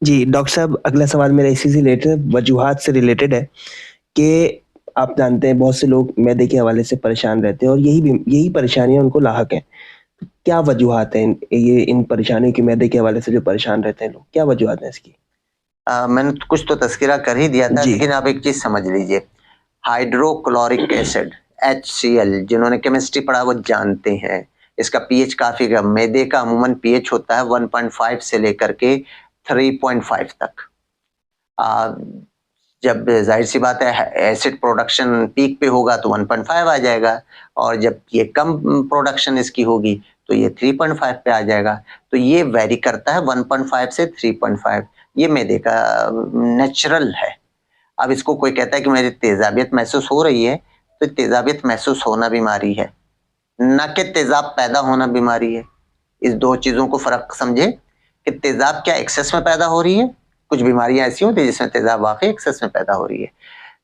جی doctor صاحب، اگلا سوال میرا اسی سے ریلیٹڈ ہے، وجوہات سے ریلیٹڈ ہے کہ آپ جانتے ہیں بہت سے لوگ معدے کے حوالے سے پریشان رہتے ہیں اور یہی پریشانیاں ان کو لاحق ہیں. کیا وجوہات ہیں یہ ان پریشانیوں کی، معدے کے حوالے سے جو پریشان رہتے ہیں لوگ، کیا وجوہات ہیں اس کی؟ میں نے کچھ تو تذکرہ کر ہی دیا تھا، جی لیکن آپ ایک چیز سمجھ لیجئے، ہائیڈرو کلورک ایسڈ HCl، جنہوں نے کیمسٹری پڑھا وہ جانتے ہیں اس کا پی ایچ کافی کم. معدے کا عموماً پی ایچ ہوتا ہے 1.5 سے لے کر کے 3.5 تک. جب ظاہر سی بات ہے ایسڈ پروڈکشن پیک پہ ہوگا تو 1.5 آ جائے گا، اور جب یہ کم پروڈکشن اس کی ہوگی تو یہ 3.5 پہ آ جائے گا. تو یہ ویری کرتا ہے 1.5 سے 3.5. یہ معدے کا نیچرل ہے. اب اس کو کوئی کہتا ہے کہ میری تیزابیت محسوس ہو رہی ہے، تو تیزابیت محسوس ہونا بیماری ہے، نہ کہ تیزاب پیدا ہونا بیماری ہے. اس دو چیزوں کو فرق سمجھے کہ تیزاب کیا ایکسس میں پیدا ہو رہی ہے. کچھ بیماریاں ایسی ہوتی ہیں جس میں تیزاب واقعی ایکسس میں پیدا ہو رہی ہے.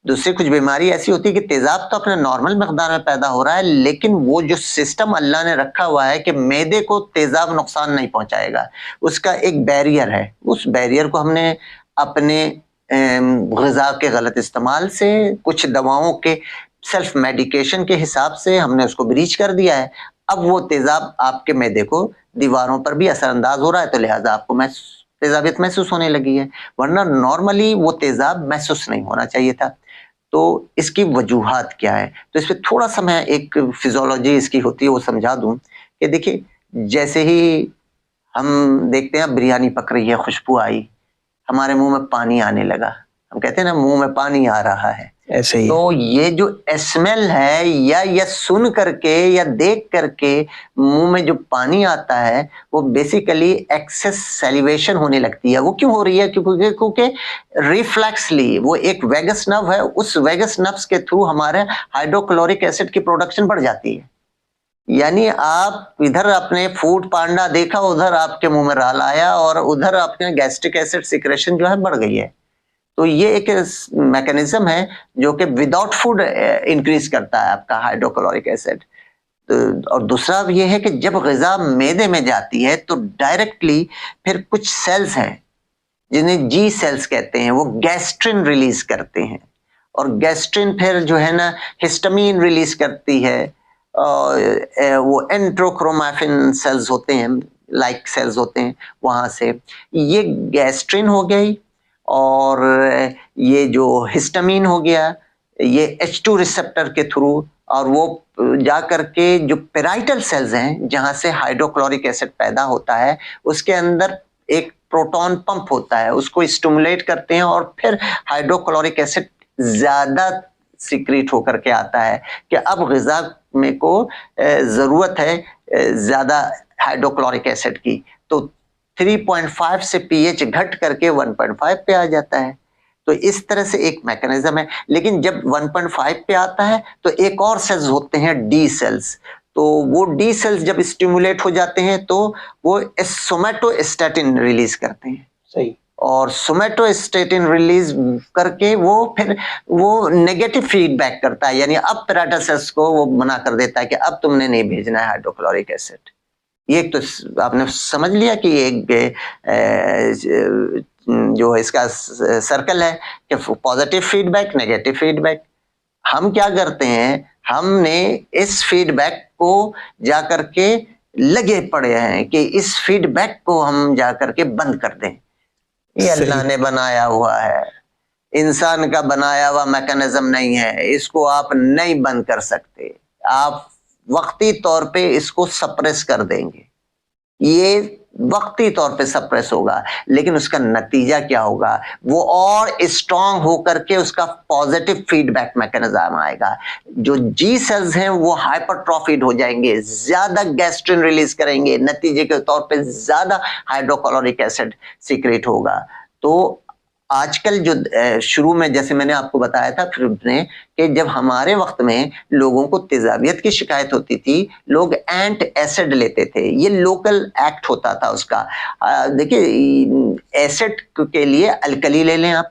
دوسری کچھ بیماری ایسی ہوتی ہے کہ تیزاب تو اپنے نارمل مقدار میں پیدا ہو رہا ہے، لیکن وہ جو سسٹم اللہ نے رکھا ہوا ہے کہ معدے کو تیزاب نقصان نہیں پہنچائے گا، اس کا ایک بیریئر ہے. اس بیریئر کو ہم نے اپنے غذا کے غلط استعمال سے، کچھ دواؤں کے سیلف میڈیکیشن کے حساب سے ہم نے اس کو بریچ کر دیا ہے. اب وہ تیزاب آپ کے معدے کو دیواروں پر بھی اثر انداز ہو رہا ہے، تو لہٰذا آپ کو تیزابیت محسوس ہونے لگی ہے، ورنہ نارملی وہ تیزاب محسوس نہیں ہونا چاہیے تھا. تو اس کی وجوہات کیا ہے، تو اس پہ تھوڑا سا میں ایک فیزیولوجی اس کی ہوتی ہے وہ سمجھا دوں کہ دیکھیں، جیسے ہی ہم دیکھتے ہیں بریانی پک رہی ہے، خوشبو آئی، ہمارے منہ میں پانی آنے لگا، ہم کہتے ہیں نا منہ میں پانی آ رہا ہے. ایسے ہی تو یہ جو اسمیل ہے، یا سن کر کے یا دیکھ کر کے منہ میں جو پانی آتا ہے، وہ بیسیکلی ایکسس سیلیویشن ہونے لگتی ہے. وہ کیوں ہو رہی ہے؟ کیونکہ ریفلیکسلی وہ ایک ویگس نرو ہے، اس ویگس نرو کے تھرو ہمارے ہائیڈروکلورک ایسڈ کی پروڈکشن بڑھ جاتی ہے. یعنی آپ ادھر اپنے فوڈ پانڈا دیکھا، ادھر آپ کے منہ میں رال آیا، اور ادھر آپ کے گیسٹرک ایسڈ سیکریشن جو ہے بڑھ گئی ہے. تو یہ ایک میکانزم ہے جو کہ وداؤٹ فوڈ انکریز کرتا ہے آپ کا ہائیڈروکلورک ایسڈ. اور دوسرا یہ ہے کہ جب غذا معدے میں جاتی ہے تو ڈائریکٹلی پھر کچھ سیلز ہیں جنہیں جی سیلز کہتے ہیں، وہ گیسٹرن ریلیز کرتے ہیں، اور گیسٹرن پھر جو ہے نا ہسٹامین ریلیز کرتی ہے. وہ انٹروکرومافن سیلز ہوتے ہیں، لائک سیلز ہوتے ہیں، وہاں سے یہ گیسٹرن ہو گئی، اور یہ جو ہسٹامین ہو گیا یہ H2 ریسپٹر کے تھرو، اور وہ جا کر کے جو پیرائٹل سیلز ہیں جہاں سے ہائیڈروکلورک ایسڈ پیدا ہوتا ہے، اس کے اندر ایک پروٹون پمپ ہوتا ہے، اس کو اسٹیمولیٹ کرتے ہیں، اور پھر ہائیڈروکلورک ایسڈ زیادہ سیکریٹ ہو کر کے آتا ہے کہ اب غذا میں کو ضرورت ہے زیادہ ہائیڈروکلورک ایسڈ کی. تو 3.5 سے پی ایچ گھٹ کر کے 1.5 پہ آ جاتا ہے. تو اس طرح سے ایک میکانزم ہے. لیکن جب 1.5 پہ آتا ہے تو ایک اور سیلز ہوتے ہیں ڈی سیلز. تو وہ ڈی سیلز جب اسٹیمولیٹ ہو جاتے ہیں تو وہ سومیٹوسٹیٹن ریلیز کرتے ہیں. صحیح. اور سومیٹوسٹیٹن ریلیز کر کے وہ پھر وہ نیگیٹو فیڈ بیک کرتا ہے، یعنی اب پیراٹل سیلز کو وہ منع کر دیتا ہے کہ اب تم نے نہیں بھیجنا ہے ہائیڈروکلورک ایسڈ. یہ ایک تو آپ نے سمجھ لیا کہ ایک جو اس کا سرکل ہے کہ positive feedback, negative feedback. ہم کیا کرتے ہیں، ہم نے اس فیڈ بیک کو جا کر کے لگے پڑے ہیں کہ اس فیڈ بیک کو ہم جا کر کے بند کر دیں. یہ اللہ نے بنایا ہوا ہے، انسان کا بنایا ہوا میکانزم نہیں ہے، اس کو آپ نہیں بند کر سکتے. آپ وقتی طور پہ اس کو سپریس کر دیں گے، یہ وقتی طور پہ سپریس ہوگا، لیکن اس کا نتیجہ کیا ہوگا، وہ اور اسٹرانگ ہو کر کے اس کا پازیٹیو فیڈ بیک میکانزم آئے گا. جو جی سیلز ہیں وہ ہائپرٹروفیڈ ہو جائیں گے، زیادہ گیسٹرن ریلیز کریں گے، نتیجے کے طور پہ زیادہ ہائیڈروکلورک ایسڈ سیکریٹ ہوگا. تو آج کل جو شروع میں جیسے میں نے آپ کو بتایا تھا کہ جب ہمارے وقت میں لوگوں کو تیزابیت کی شکایت ہوتی تھی، لوگ اینٹ ایسڈ لیتے تھے. یہ لوکل ایکٹ ہوتا تھا اس کا. دیکھیے ایسڈ کے لیے الکلی لے لیں آپ،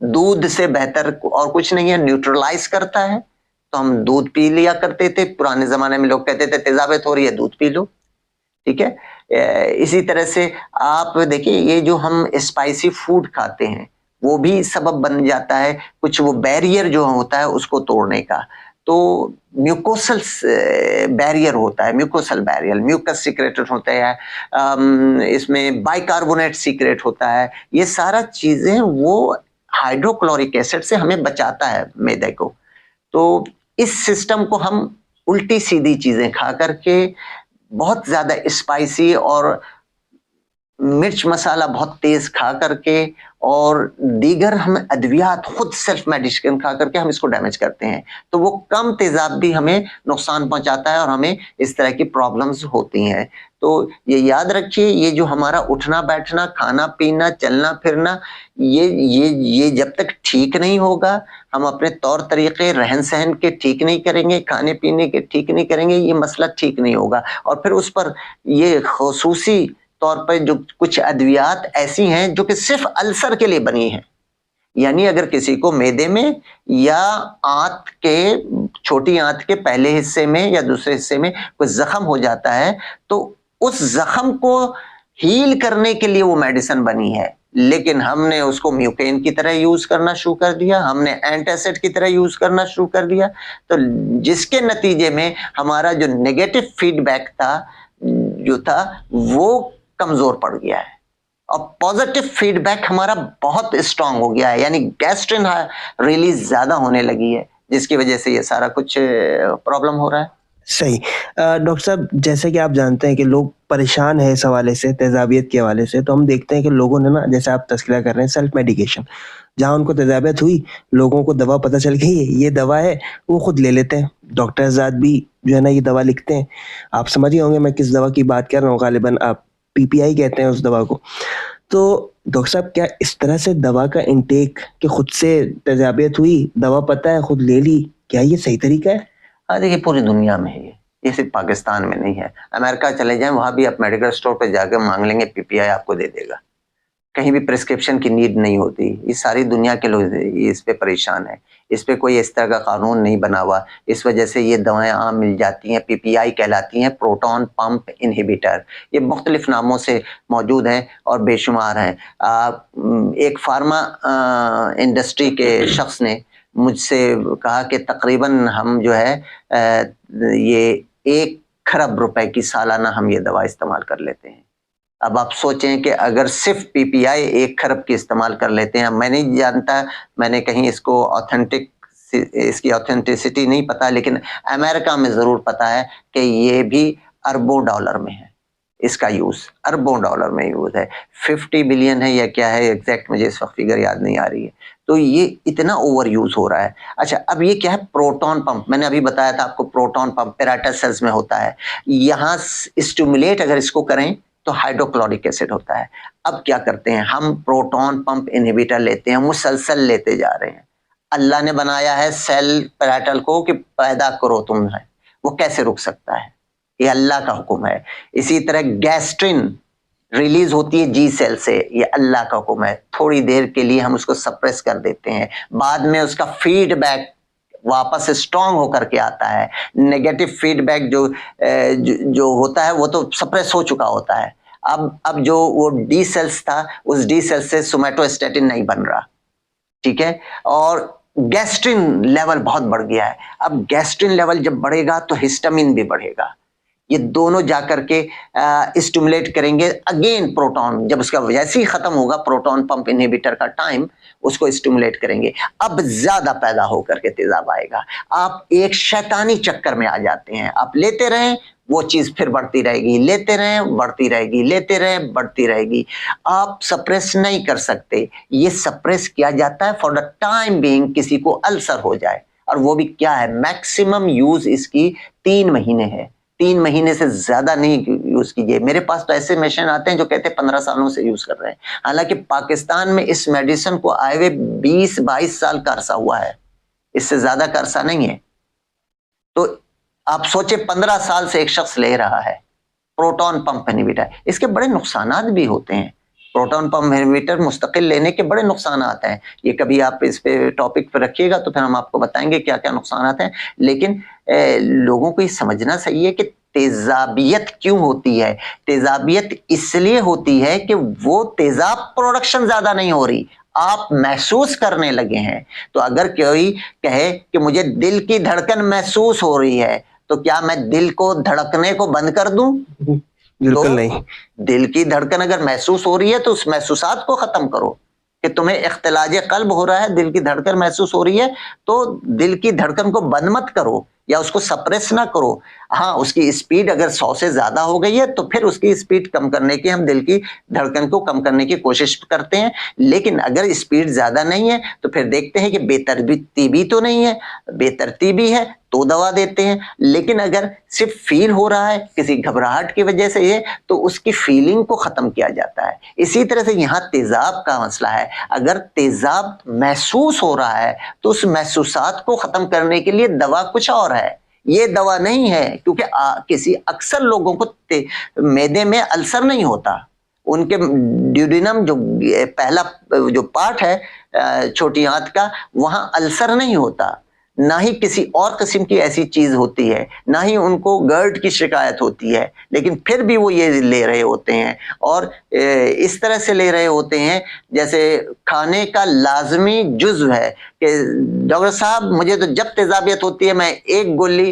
دودھ سے بہتر اور کچھ نہیں ہے، نیوٹرلائز کرتا ہے. تو ہم دودھ پی لیا کرتے تھے، پرانے زمانے میں لوگ کہتے تھے تیزابیت ہو رہی ہے دودھ پی لو، ٹھیک ہے. اسی طرح سے آپ دیکھیں یہ جو ہم اسپائسی فوڈ کھاتے ہیں وہ بھی سبب بن جاتا ہے کچھ وہ بیریئر جو ہوتا ہے اس کو توڑنے کا. تو میوکوسل بیریئر ہوتا ہے, میوکوسل بیریئر, میوکس سیکریٹ ہوتا ہے, اس میں بائی کاربونیٹ سیکریٹ ہوتا ہے. یہ سارا چیزیں وہ ہائیڈروکلورک ایسڈ سے ہمیں بچاتا ہے معدے کو. تو اس سسٹم کو ہم الٹی سیدھی چیزیں کھا کر کے, بہت زیادہ اسپائسی اور مرچ مسالہ بہت تیز کھا کر کے, اور دیگر ہم ادویات خود سیلف میڈیسن کھا کر کے ہم اس کو ڈیمیج کرتے ہیں. تو وہ کم تیزاب بھی ہمیں نقصان پہنچاتا ہے اور ہمیں اس طرح کی پرابلمز ہوتی ہیں. تو یہ یاد رکھیے, یہ جو ہمارا اٹھنا بیٹھنا, کھانا پینا, چلنا پھرنا, یہ جب تک ٹھیک نہیں ہوگا, ہم اپنے طور طریقے رہن سہن کے ٹھیک نہیں کریں گے, کھانے پینے کے ٹھیک نہیں کریں گے, یہ مسئلہ ٹھیک نہیں ہوگا. اور پھر اس پر یہ خصوصی طور پر جو کچھ ادویات ایسی ہیں جو کہ صرف السر کے لیے بنی ہیں, یعنی اگر کسی کو معدے میں یا آنت کے چھوٹی آنت کے پہلے حصے میں یا دوسرے حصے میں کوئی زخم ہو جاتا ہے تو اس زخم کو ہیل کرنے کے لیے وہ میڈیسن بنی ہے, لیکن ہم نے اس کو میوکین کی طرح یوز کرنا شروع کر دیا, ہم نے اینٹ ایسڈ کی طرح یوز کرنا شروع کر دیا. تو جس کے نتیجے میں ہمارا جو نیگیٹو فیڈ بیک تھا جو تھا وہ کمزور پڑ گیا ہے, اور پازیٹو فیڈ بیک ہمارا بہت اسٹرانگ ہو گیا ہے, یعنی گیسٹرن ریلیز زیادہ ہونے لگی ہے, جس کی وجہ سے یہ سارا کچھ پرابلم ہو رہا ہے. صحیح. ڈاکٹر صاحب جیسے کہ آپ جانتے ہیں کہ لوگ پریشان ہیں اس حوالے سے, تیزابیت کے حوالے سے, تو ہم دیکھتے ہیں کہ لوگوں نے نا, جیسے آپ تذکرہ کر رہے ہیں سیلف میڈیکیشن, جہاں ان کو تیزابیت ہوئی, لوگوں کو دوا پتہ چل گئی یہ دوا ہے, وہ خود لے لیتے ہیں. ڈاکٹر ذات بھی جو ہے نا یہ دوا لکھتے ہیں, آپ سمجھ ہی ہوں گے میں کس دوا کی بات کر رہا ہوں, غالباً آپ PPI کہتے ہیں اس دوا کو. تو ڈاکٹر صاحب کیا اس طرح سے دوا کا انٹیک کہ خود سے تیزابیت ہوئی, دوا پتہ ہے خود لے لی, کیا یہ صحیح طریقہ ہے؟ ہاں دیکھیے پوری دنیا میں ہے یہ صرف پاکستان میں نہیں ہے. امریکہ چلے جائیں, وہاں بھی آپ میڈیکل اسٹور پہ جا کے مانگ لیں گے PPI آپ کو دے دے گا, کہیں بھی پرسکرپشن کی نیڈ نہیں ہوتی. یہ ساری دنیا کے لوگ اس پہ پریشان ہیں, اس پہ کوئی اس طرح کا قانون نہیں بنا ہوا, اس وجہ سے یہ دوائیں عام مل جاتی ہیں. PPI کہلاتی ہیں پروٹون پمپ انہیبیٹر. یہ مختلف ناموں سے موجود ہیں اور بے شمار ہیں. ایک فارما انڈسٹری کے شخص نے مجھ سے کہا کہ تقریباً ہم جو ہے یہ 1 کھرب روپے کی سالانہ ہم یہ دوا استعمال کر لیتے ہیں. اب آپ سوچیں کہ اگر صرف PPI 1 کھرب کی استعمال کر لیتے ہیں, میں نہیں جانتا, میں نے کہیں اس کو اس کی آتھینٹسٹی نہیں پتا, لیکن امریکہ میں ضرور پتا ہے کہ یہ بھی اربوں ڈالر میں ہے, اس کا یوز اربوں ڈالر میں یوز ہے. 50 بلین ہے یا کیا ہے ایگزیکٹ, مجھے اس وقت فگر یاد نہیں آ رہی ہے. تو یہ اتنا اوور یوز ہو رہا ہے. اچھا اب یہ کیا ہے پروٹون پمپ, میں نے ابھی بتایا تھا آپ کو پروٹون پمپ پیراٹس سیلز میں ہوتا ہے. یہاں اسٹیمولیٹ اگر اس کو کریں تو ہائیڈروکلورک ایسڈ ہوتا ہے. اب کیا کرتے ہیں ہم, پروٹون پمپ انہیبیٹر لیتے ہیں, مسلسل لیتے جا رہے ہیں. اللہ نے بنایا ہے سیل پیراٹل کو کہ پیدا کرو تم ہے, وہ کیسے رک سکتا ہے, یہ اللہ کا حکم ہے. اسی طرح گیسٹرن ریلیز ہوتی ہے جی سیل سے, یہ اللہ کا حکم ہے. تھوڑی دیر کے لیے ہم اس کو سپریس کر دیتے ہیں, بعد میں اس کا فیڈ بیک واپس اسٹرانگ ہو کر کے آتا ہے. نیگیٹو فیڈ بیک جو ہوتا ہے وہ تو سپریس ہو چکا ہوتا ہے. اب جو وہ ڈی سیلز تھا, اس ڈی سیل سے سومیٹوسٹیٹن نہیں بن رہا, ٹھیک ہے, اور گیسٹرن لیول بہت بڑھ گیا ہے. اب گیسٹرن لیول جب بڑھے گا تو ہسٹامین بھی بڑھے گا. یہ دونوں جا کر کے اسٹیمولیٹ کریں گے اگین پروٹون, جب اس کا ویسے ہی ختم ہوگا پروٹون پمپ انہیبیٹر کا ٹائم, اس کو اسٹیمولیٹ کریں گے. اب زیادہ پیدا ہو کر کے تیزاب آئے گا. آپ ایک شیطانی چکر میں آ جاتے ہیں, آپ لیتے رہیں وہ چیز پھر بڑھتی رہے گی, لیتے رہیں بڑھتی رہے گی, لیتے رہیں بڑھتی رہے گی. آپ سپریس نہیں کر سکتے. یہ سپریس کیا جاتا ہے فار دا ٹائم بینگ, کسی کو السر ہو جائے, اور وہ بھی کیا ہے میکسیمم یوز اس کی 3 مہینے ہے. 3 مہینے سے زیادہ نہیں یوز کیجیے. میرے پاس تو ایسے میشن آتے ہیں جو کہتے ہیں 15 سالوں سے یوز کر رہے ہیں, حالانکہ پاکستان میں اس میڈیسن کو آئے ہوئے 20-22 سال کا عرصہ ہوا ہے, اس سے زیادہ کا عرصہ نہیں ہے. تو آپ سوچیں 15 سال سے ایک شخص لے رہا ہے پروٹون پمپ انہیبیٹر. اس کے بڑے نقصانات بھی ہوتے ہیں. پروٹون پمپ انہیبیٹر مستقل لینے کے بڑے نقصانات ہیں. یہ کبھی آپ اس پہ ٹاپک پہ رکھیے گا تو پھر ہم آپ کو بتائیں گے کیا کیا نقصانات ہیں. لیکن لوگوں کو یہ سمجھنا صحیح ہے کہ تیزابیت کیوں ہوتی ہے؟ تیزابیت اس لیے ہوتی ہے کہ وہ تیزاب پروڈکشن زیادہ نہیں ہو رہی، آپ محسوس کرنے لگے ہیں۔ تو اگر کوئی کہے کہ مجھے دل کی دھڑکن محسوس ہو رہی ہے، تو کیا میں دل کو دھڑکنے کو بند کر دوں؟ بالکل نہیں۔ دل کی دھڑکن اگر محسوس ہو رہی ہے تو اس محسوسات کو ختم کرو۔ کہ تمہیں اختلاج قلب ہو رہا ہے، دل کی دھڑکن محسوس ہو رہی ہے، تو دل کی دھڑکن کو بند مت کرو یا اس کو سپریس نہ کرو۔ ہاں، اس کی اسپیڈ اگر 100 سے زیادہ ہو گئی ہے تو پھر اس کی اسپیڈ کم کرنے کی، ہم دل کی دھڑکن کو کم کرنے کی کوشش کرتے ہیں۔ لیکن اگر اسپیڈ زیادہ نہیں ہے تو پھر دیکھتے ہیں کہ بے ترتیبی تو نہیں ہے، بے ترتیبی ہے تو دوا دیتے ہیں۔ لیکن اگر صرف فیل ہو رہا ہے کسی گھبراہٹ کی وجہ سے یہ، تو اس کی فیلنگ کو ختم کیا جاتا ہے۔ اسی طرح سے یہاں تیزاب کا مسئلہ ہے، اگر تیزاب محسوس ہو رہا ہے تو اس محسوسات کو ختم کرنے کے لیے دوا کچھ اور ہے، یہ دوا نہیں ہے۔ کیونکہ کسی اکثر لوگوں کو معدے میں السر نہیں ہوتا، ان کے ڈیوڈینم جو پہلا جو پارٹ ہے چھوٹی آنت کا، وہاں السر نہیں ہوتا، نہ ہی کسی اور قسم کی ایسی چیز ہوتی ہے، نہ ہی ان کو گرڈ کی شکایت ہوتی ہے، لیکن پھر بھی وہ یہ لے رہے ہوتے ہیں، اور اس طرح سے لے رہے ہوتے ہیں جیسے کھانے کا لازمی جزو ہے کہ ڈاکٹر صاحب مجھے تو جب تیزابیت ہوتی ہے میں ایک گولی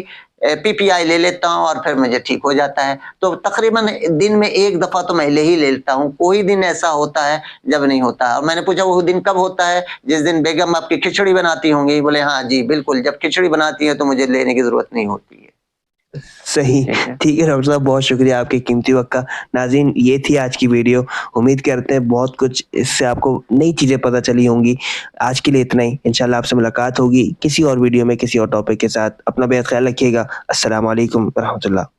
پی پی آئی لے لیتا ہوں اور پھر مجھے ٹھیک ہو جاتا ہے۔ تو تقریباً دن میں ایک دفعہ تو میں لے ہی لیتا ہوں، کوئی دن ایسا ہوتا ہے جب نہیں ہوتا۔ اور میں نے پوچھا وہ دن کب ہوتا ہے؟ جس دن بیگم آپ کی کھچڑی بناتی ہوں گی۔ بولے ہاں جی بالکل، جب کھچڑی بناتی ہے تو مجھے لینے کی ضرورت نہیں ہوتی ہے۔ صحیح، ٹھیک ہے ڈاکٹر صاحب، بہت شکریہ آپ کے قیمتی وقت کا۔ ناظرین، یہ تھی آج کی ویڈیو، امید کرتے ہیں بہت کچھ اس سے آپ کو نئی چیزیں پتہ چلی ہوں گی۔ آج کے لیے اتنا ہی، انشاءاللہ آپ سے ملاقات ہوگی کسی اور ویڈیو میں کسی اور ٹاپک کے ساتھ۔ اپنا بہت خیال رکھیے گا۔ السلام علیکم ورحمۃ اللہ۔